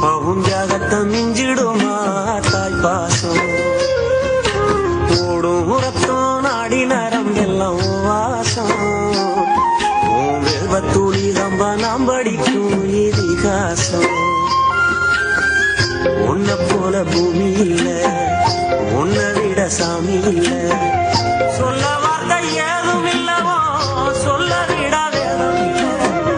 அப்பாவும் தியாகத்தை மிஞ்சிடுமா தாய் பாசம் ஓடும் ரத்தம் நாடி நரம் எல்லாம் வாசம் வெல்வத்தூளி தம்ப நாம் படிக்கும் இதிகாசம் உன்னை போல பூமி இல்ல உன்னை விட சாமி இல்ல சொல்ல வார்த்தை ஏதும் இல்லவோ சொல்ல விட வேதம் இல்ல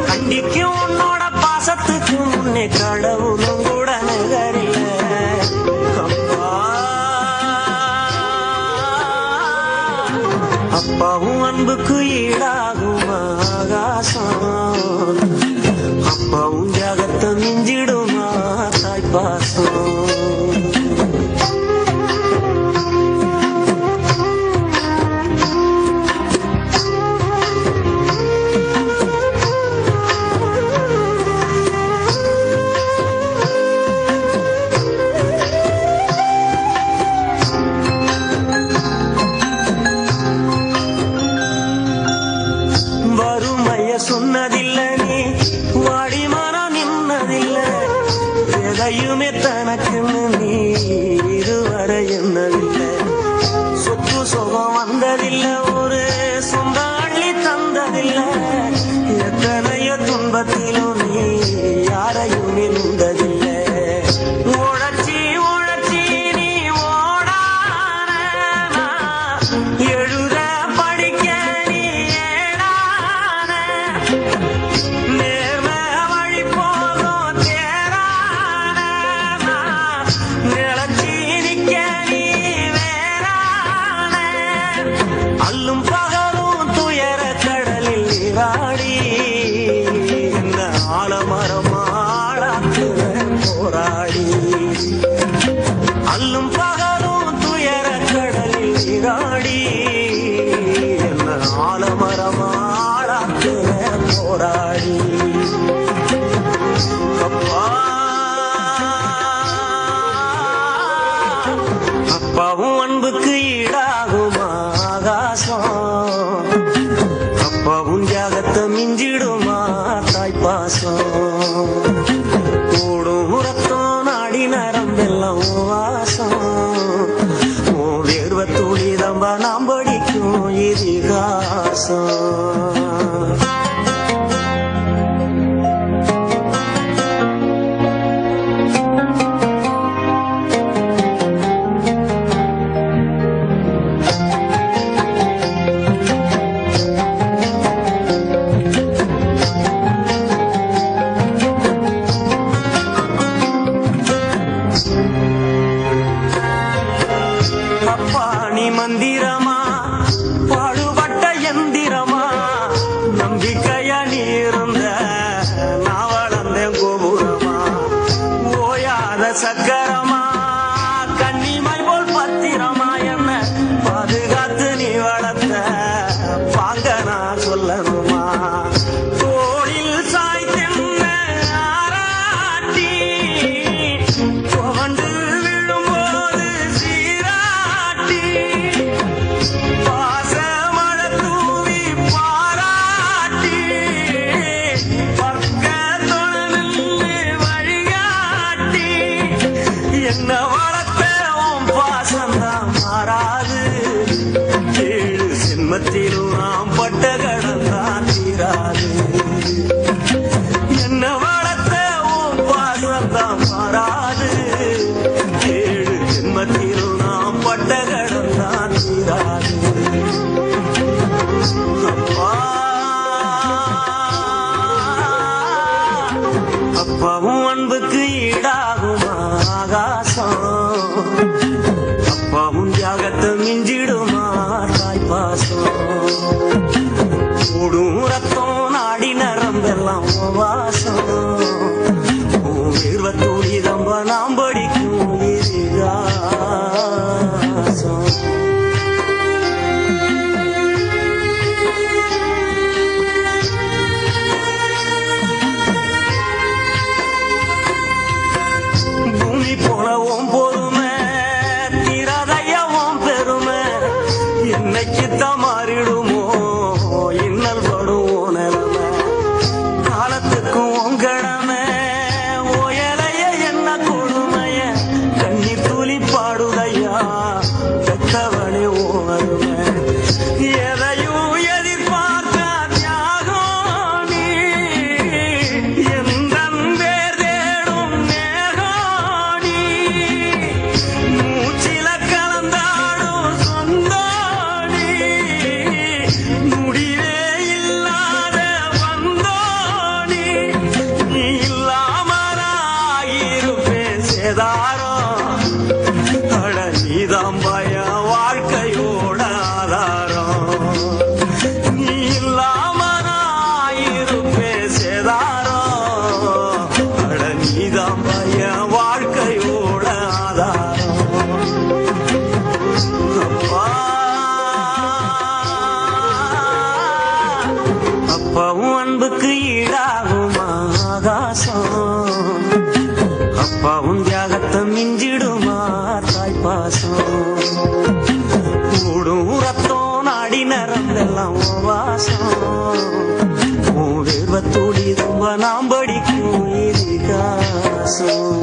கண்டிக்கும் உன்னோட பாசத்துக்கு முன்னே கடவுளும் கூட நகரில்ல அப்பா அப்பாவும் அன்புக்கு ஈடாகும் ஆகாசம் அப்பாவும் தியாகத்தை மிஞ்சிடுமா தாய் பாசம் வறுமைய சொன்னதில்ல நீ வாடிமரம் நின்னதில்ல எதையுமே தனக்குன்னு நீ இதுவரை என்னதில்லை சொத்து சுகம் வந்ததில்ல ஒரு சொந்த அள்ளி தந்ததில்ல எத்தனையோ துன்பத்திலும் நீ யாரையும் நின்றதில்லை உழைச்சி உழைச்சி நீ ஓடான எழுத படிக்க நீ ஏடான நேர்ம வழி போதும் தேரான நிலச்சி நிக்க நீ வேறான அல்லும் பகலும் துயர கடலில் நீராடி என்ன ஆலமரமாடாக்குற போராடி அல்லும் பகலும் துயர கடலில் நீராடி என்ன ஆலமரமாடாக்குற போராடி அப்பா அப்பாவும் அன்புக்கு ஈடாகும் ஆகாசம் அப்பாவும் தியாகத்தை மிஞ்சிடுமா தாய் பாசம் ஓடும் ரத்தம் நாடி நரம்பெல்லாம் வாசம் வேர்வத்தூளி தம்ப நாம் படிக்கும் இதிகாசம் அப்பா நீ மந்திரமா பாடுபட்ட எந்திரமா நம்பிக்கையா நீ இருந்த நான் வளர்ந்தேன் கோபுரமா ஓயாத சக்கரமா கன்னிமை போல் பத்திரமா என்ன பாதுகாத்து நீ வளர்த்த பாங்க நான் சொல்லணுமா தோளில் சாய்த்தென்ன ஆராட்டி துவண்டு விழும்போது சீராட்டி பாசமழ தூவி பாராட்டி பக்கத்தோடு நின்று வழிகாட்டி என்ன வளர்த்த உன் பாசம்தான் மாறாது ஏழு சின்மத்திலும் நாம் பட்ட கடந்தான் தீராது என்ன வளர்த்த உன் பாசம்தான் மாறாது ஏழு சின்மத்திலும் நாம் பட்ட கடந்தான் தீராது அப்பா அப்பாவும் அன்புக்கு ஈடாகும் ஆகாசம் அப்பாவும் தியாகத்தை மிஞ்சிடுமா தாய் பாசம் ஓடும் ரத்தம் நாடி நரம்பெல்லாம் வாசம் வேர்வத்தூளி தம்ப நாம் படிக்கும் இதிகாசம் பூமி போலவும் பொறுமை திரதையவும் பெருமை என்னைக்கு மாறிடுமோ இன்னல் படும் நிலைமை காலத்துக்கும் உங்கடமை ஓயலைய என்ன ஆகாசம் அப்பாவும் தியாகத்தை மிஞ்சிடுமா தாய் பாசம் கூடும் ரத்தம் நாடி நரம்பெல்லாம் வாசம் வேர்வ துளி ரொம்ப நாம் படிக்கும் இதிகாசம்